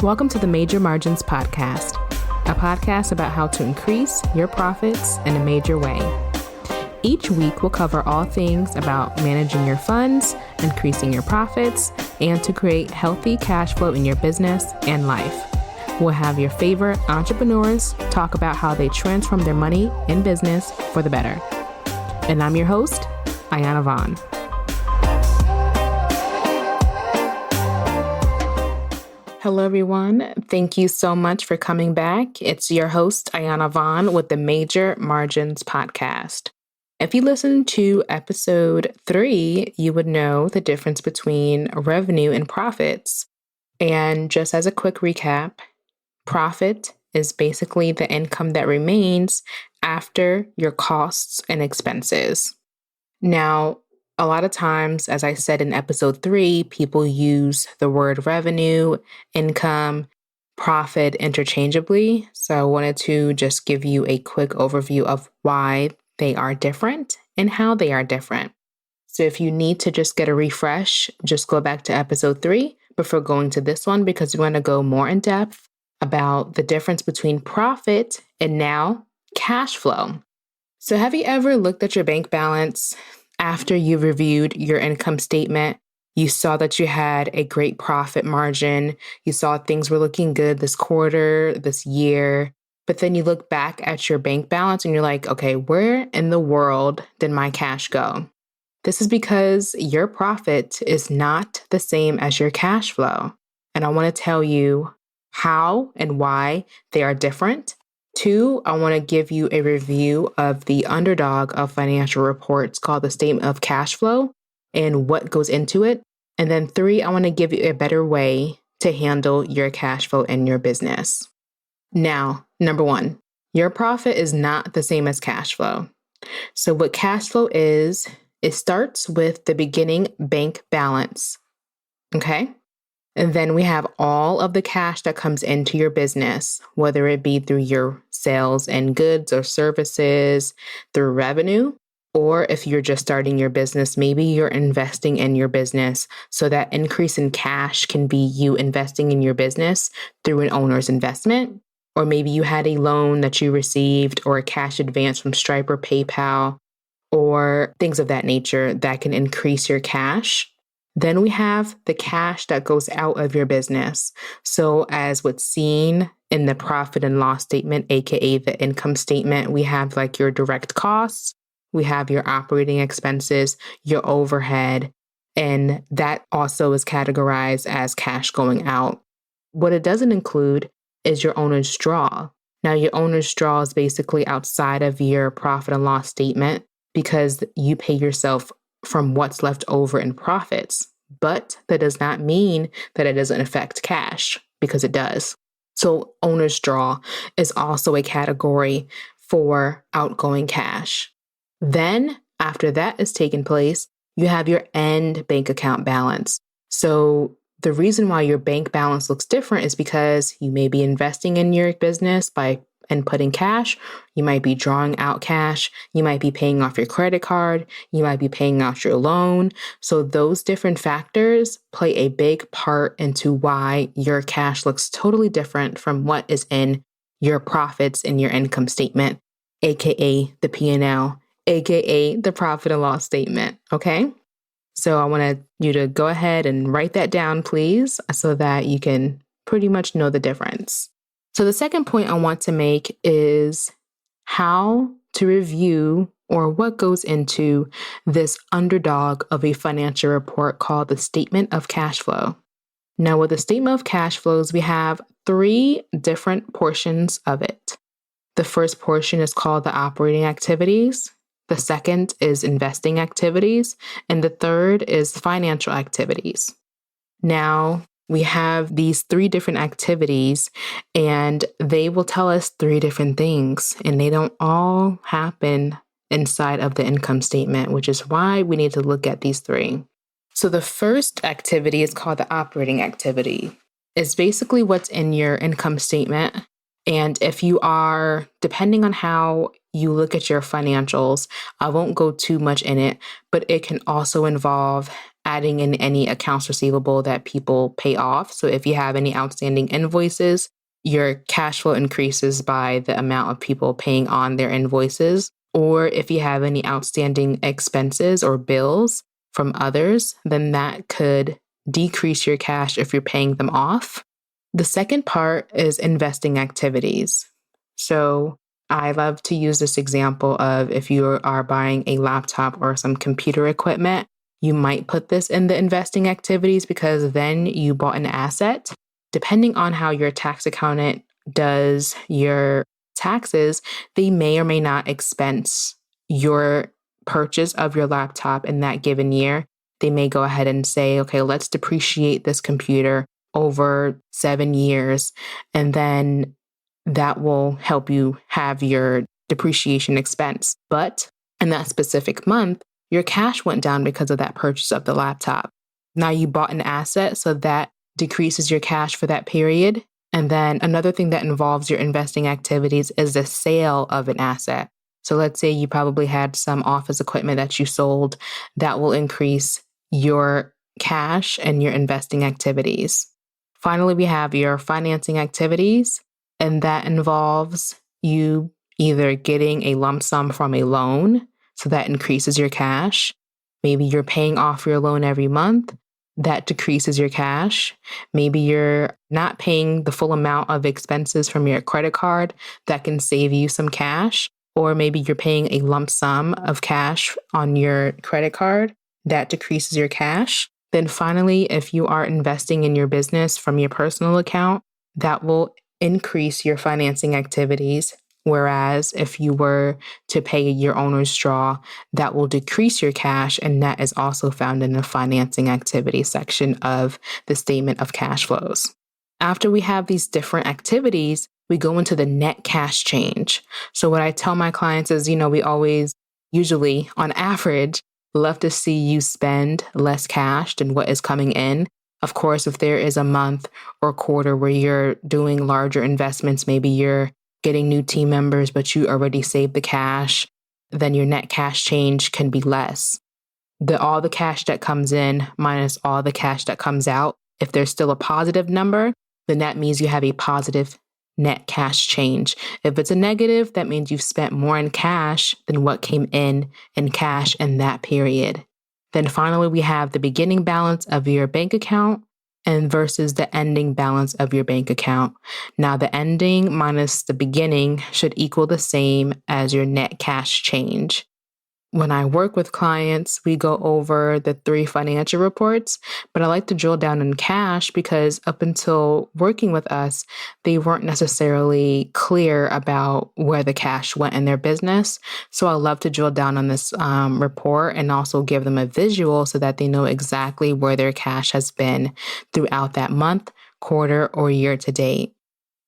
Welcome to the Major Margins Podcast, a podcast about how to increase your profits in a major way. Each week, we'll cover all things about managing your funds, increasing your profits, and to create healthy cash flow in your business and life. We'll have your favorite entrepreneurs talk about how they transform their money and business for the better. And I'm your host, Ayana Vaughn. Hello, everyone. Thank you so much for coming back. It's your host, Ayana Vaughn, with the Major Margins Podcast. If you listened to episode 3, you would know the difference between revenue and profits. And just as a quick recap, profit is basically the income that remains after your costs and expenses. Now, a lot of times, as I said in episode 3, people use the word revenue, income, profit interchangeably. So I wanted to just give you a quick overview of why they are different and how they are different. So if you need to just get a refresh, just go back to episode 3 before going to this one, because we want to go more in depth about the difference between profit and now cash flow. So have you ever looked at your bank balance after you reviewed your income statement? You saw that you had a great profit margin. You saw things were looking good this quarter, this year. But then you look back at your bank balance and you're like, okay, where in the world did my cash go? This is because your profit is not the same as your cash flow. And I want to tell you how and why they are different. 2, I want to give you a review of the underdog of financial reports called the statement of cash flow and what goes into it. And then 3, I want to give you a better way to handle your cash flow in your business. Now, number 1, your profit is not the same as cash flow. So what cash flow is, it starts with the beginning bank balance. Okay? And then we have all of the cash that comes into your business, whether it be through your sales and goods or services, through revenue, or if you're just starting your business, maybe you're investing in your business. So that increase in cash can be you investing in your business through an owner's investment, or maybe you had a loan that you received or a cash advance from Stripe or PayPal, or things of that nature that can increase your cash. Then we have the cash that goes out of your business. So as what's seen in the profit and loss statement, aka the income statement, we have like your direct costs, we have your operating expenses, your overhead, and that also is categorized as cash going out. What it doesn't include is your owner's draw. Now, your owner's draw is basically outside of your profit and loss statement because you pay yourself from what's left over in profits. But that does not mean that it doesn't affect cash, because it does. So owner's draw is also a category for outgoing cash. Then after that has taken place, you have your end bank account balance. So the reason why your bank balance looks different is because you may be investing in your business by inputting cash. You might be drawing out cash. You might be paying off your credit card. You might be paying out your loan. So those different factors play a big part into why your cash looks totally different from what is in your profits in your income statement, aka the P&L, aka the profit and loss statement. Okay? So I want you to go ahead and write that down, please, so that you can pretty much know the difference. So the second point I want to make is how to review or what goes into this underdog of a financial report called the statement of cash flow. Now, with the statement of cash flows, we have 3 different portions of it. The first portion is called the operating activities. The second is investing activities. And the third is financial activities. Now, we have these 3 different activities, and they will tell us 3 different things, and they don't all happen inside of the income statement, which is why we need to look at these 3. So the first activity is called the operating activity. It's basically what's in your income statement. And if you are, depending on how you look at your financials, I won't go too much in it, but it can also involve adding in any accounts receivable that people pay off. So if you have any outstanding invoices, your cash flow increases by the amount of people paying on their invoices. Or if you have any outstanding expenses or bills from others, then that could decrease your cash if you're paying them off. The second part is investing activities. So I love to use this example of if you are buying a laptop or some computer equipment, you might put this in the investing activities because then you bought an asset. Depending on how your tax accountant does your taxes, they may or may not expense your purchase of your laptop in that given year. They may go ahead and say, okay, let's depreciate this computer over 7 years, and then that will help you have your depreciation expense. But in that specific month, your cash went down because of that purchase of the laptop. Now you bought an asset, so that decreases your cash for that period. And then another thing that involves your investing activities is the sale of an asset. So let's say you probably had some office equipment that you sold that will increase your cash and your investing activities. Finally, we have your financing activities, and that involves you either getting a lump sum from a loan, so that increases your cash. Maybe you're paying off your loan every month. That decreases your cash. Maybe you're not paying the full amount of expenses from your credit card. That can save you some cash. Or maybe you're paying a lump sum of cash on your credit card. That decreases your cash. Then finally, if you are investing in your business from your personal account, that will increase your financing activities. Whereas if you were to pay your owner's draw, that will decrease your cash, and that is also found in the financing activity section of the statement of cash flows. After we have these different activities, we go into the net cash change. So what I tell my clients is, we always, usually on average, love to see you spend less cash than what is coming in. Of course, if there is a month or quarter where you're doing larger investments, maybe you're getting new team members, but you already saved the cash, then your net cash change can be less. All the cash that comes in minus all the cash that comes out, if there's still a positive number, then that means you have a positive net cash change. If it's a negative, that means you've spent more in cash than what came in cash in that period. Then finally, we have the beginning balance of your bank account and versus the ending balance of your bank account. Now, the ending minus the beginning should equal the same as your net cash change. When I work with clients, we go over the 3 financial reports, but I like to drill down in cash because up until working with us, they weren't necessarily clear about where the cash went in their business. So I love to drill down on this report and also give them a visual so that they know exactly where their cash has been throughout that month, quarter, or year to date.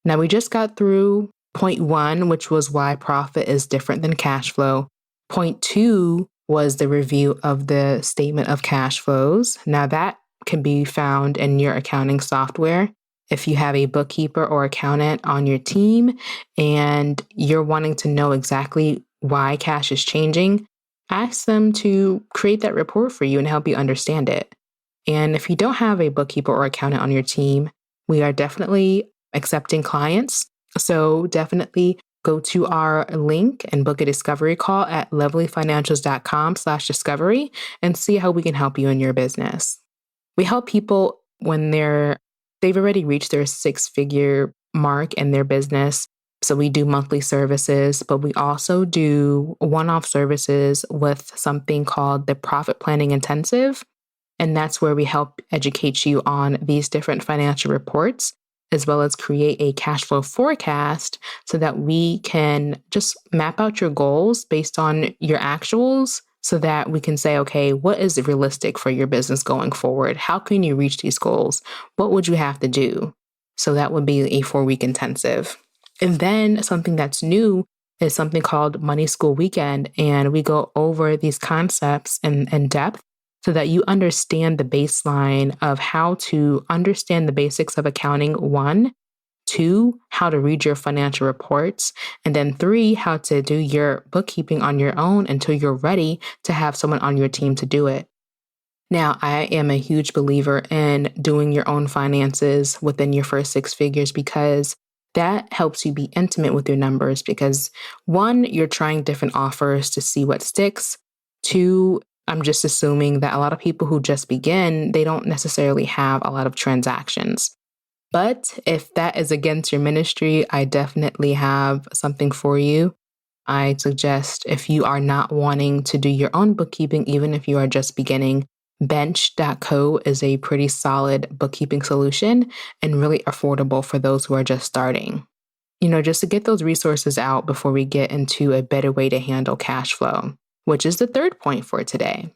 Now, we just got through point 1, which was why profit is different than cash flow. Point 2 was the review of the statement of cash flows. Now that can be found in your accounting software. If you have a bookkeeper or accountant on your team and you're wanting to know exactly why cash is changing, ask them to create that report for you and help you understand it. And if you don't have a bookkeeper or accountant on your team, we are definitely accepting clients. So definitely go to our link and book a discovery call at lovelyfinancials.com/discovery and see how we can help you in your business. We help people when they've already reached their 6-figure mark in their business. So we do monthly services, but we also do one-off services with something called the Profit Planning Intensive. And that's where we help educate you on these different financial reports, as well as create a cash flow forecast so that we can just map out your goals based on your actuals so that we can say, okay, what is realistic for your business going forward? How can you reach these goals? What would you have to do? So that would be a 4-week intensive. And then something that's new is something called Money School Weekend. And we go over these concepts in depth so that you understand the baseline of how to understand the basics of accounting, 1, 2, how to read your financial reports, and then 3, how to do your bookkeeping on your own until you're ready to have someone on your team to do it. Now, I am a huge believer in doing your own finances within your first six figures because that helps you be intimate with your numbers. Because one, you're trying different offers to see what sticks. Two, I'm just assuming that a lot of people who just begin, they don't necessarily have a lot of transactions. But if that is against your ministry, I definitely have something for you. I suggest if you are not wanting to do your own bookkeeping, even if you are just beginning, bench.co is a pretty solid bookkeeping solution and really affordable for those who are just starting. Just to get those resources out before we get into a better way to handle cash flow, which is the third point for today.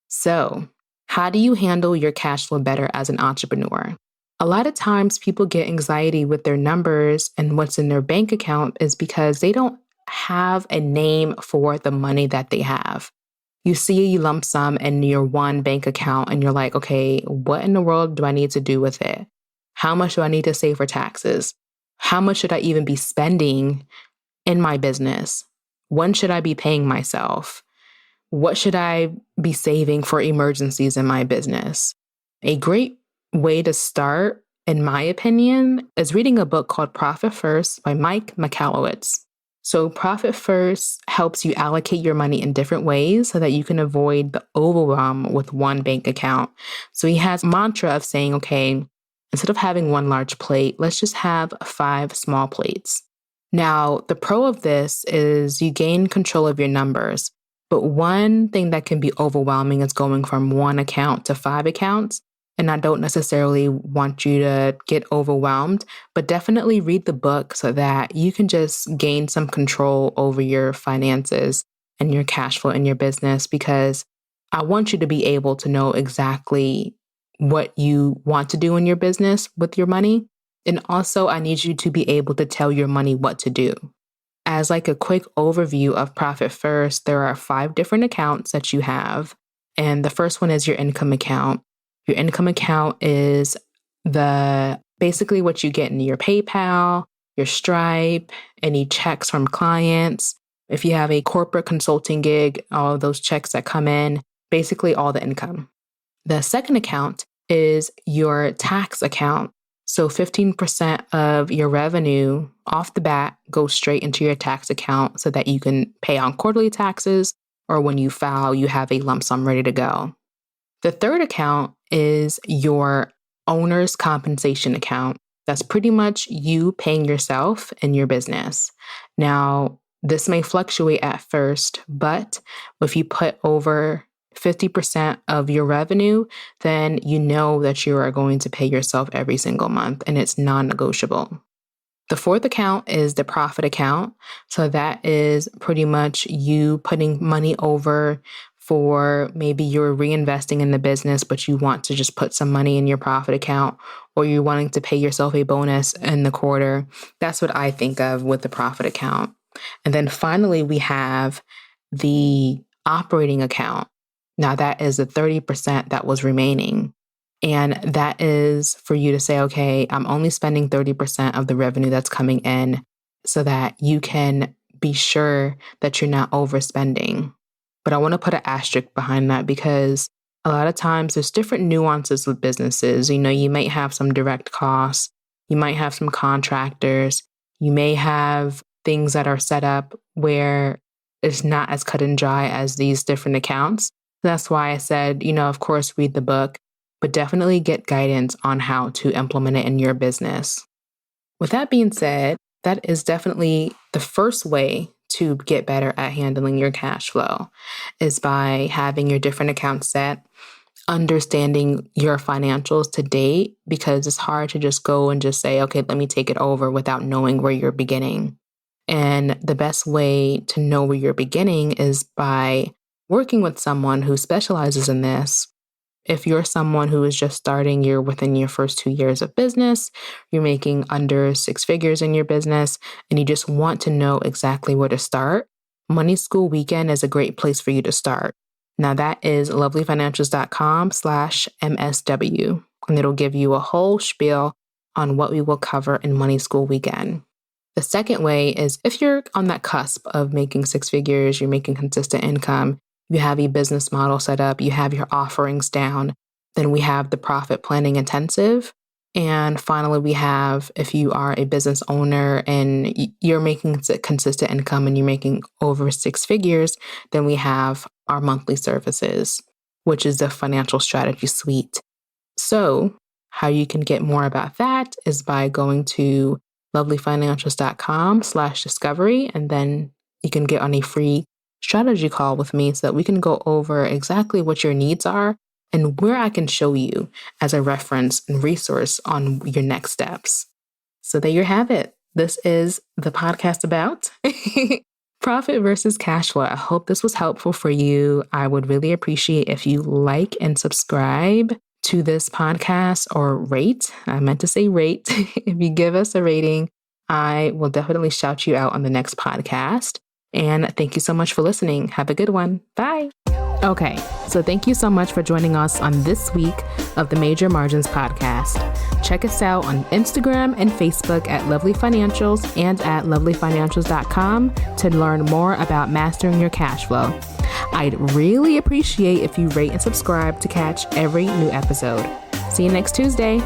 So, how do you handle your cash flow better as an entrepreneur? A lot of times people get anxiety with their numbers and what's in their bank account is because they don't have a name for the money that they have. You see a lump sum in your one bank account and you're like, okay, what in the world do I need to do with it? How much do I need to save for taxes? How much should I even be spending in my business? When should I be paying myself? What should I be saving for emergencies in my business? A great way to start, in my opinion, is reading a book called Profit First by Mike Michalowicz. So Profit First helps you allocate your money in different ways so that you can avoid the overwhelm with one bank account. So he has a mantra of saying, okay, instead of having one large plate, let's just have 5 small plates. Now, the pro of this is you gain control of your numbers. But one thing that can be overwhelming is going from one account to 5 accounts. And I don't necessarily want you to get overwhelmed, but definitely read the book so that you can just gain some control over your finances and your cash flow in your business, because I want you to be able to know exactly what you want to do in your business with your money. And also, I need you to be able to tell your money what to do. As like a quick overview of Profit First, there are 5 different accounts that you have. And the first one is your income account. Your income account is basically what you get in your PayPal, your Stripe, any checks from clients. If you have a corporate consulting gig, all of those checks that come in, basically all the income. The second account is your tax account. So 15% of your revenue off the bat goes straight into your tax account so that you can pay on quarterly taxes, or when you file, you have a lump sum ready to go. The third account is your owner's compensation account. That's pretty much you paying yourself and your business. Now, this may fluctuate at first, but if you put over 50% of your revenue, then you know that you are going to pay yourself every single month and it's non-negotiable. The fourth account is the profit account. So that is pretty much you putting money over for maybe you're reinvesting in the business, but you want to just put some money in your profit account, or you're wanting to pay yourself a bonus in the quarter. That's what I think of with the profit account. And then finally, we have the operating account. Now that is the 30% that was remaining. And that is for you to say, okay, I'm only spending 30% of the revenue that's coming in so that you can be sure that you're not overspending. But I want to put an asterisk behind that because a lot of times there's different nuances with businesses. You might have some direct costs, you might have some contractors, you may have things that are set up where it's not as cut and dry as these different accounts. That's why I said, of course, read the book, but definitely get guidance on how to implement it in your business. With that being said, that is definitely the first way to get better at handling your cash flow is by having your different accounts set, understanding your financials to date, because it's hard to just go and just say, okay, let me take it over without knowing where you're beginning. And the best way to know where you're beginning is by working with someone who specializes in this. If you're someone who is just starting, you're within your first 2 years of business, you're making under 6 figures in your business, and you just want to know exactly where to start, Money School Weekend is a great place for you to start. Now that is lovelyfinancials.com/MSW, and it'll give you a whole spiel on what we will cover in Money School Weekend. The second way is if you're on that cusp of making 6 figures, you're making consistent income, you have a business model set up, you have your offerings down, then we have the profit planning intensive. And finally, we have, if you are a business owner and you're making consistent income and you're making over 6 figures, then we have our monthly services, which is the financial strategy suite. So how you can get more about that is by going to lovelyfinancials.com/discovery, and then you can get on a free strategy call with me so that we can go over exactly what your needs are and where I can show you as a reference and resource on your next steps. So there you have it. This is the podcast about profit versus cash flow. I hope this was helpful for you. I would really appreciate if you like and subscribe to this podcast or rate. I meant to say rate. If you give us a rating, I will definitely shout you out on the next podcast. And thank you so much for listening. Have a good one. Bye. Okay, so thank you so much for joining us on this week of the Major Margins Podcast. Check us out on Instagram and Facebook at Lovely Financials and at lovelyfinancials.com to learn more about mastering your cash flow. I'd really appreciate if you rate and subscribe to catch every new episode. See you next Tuesday.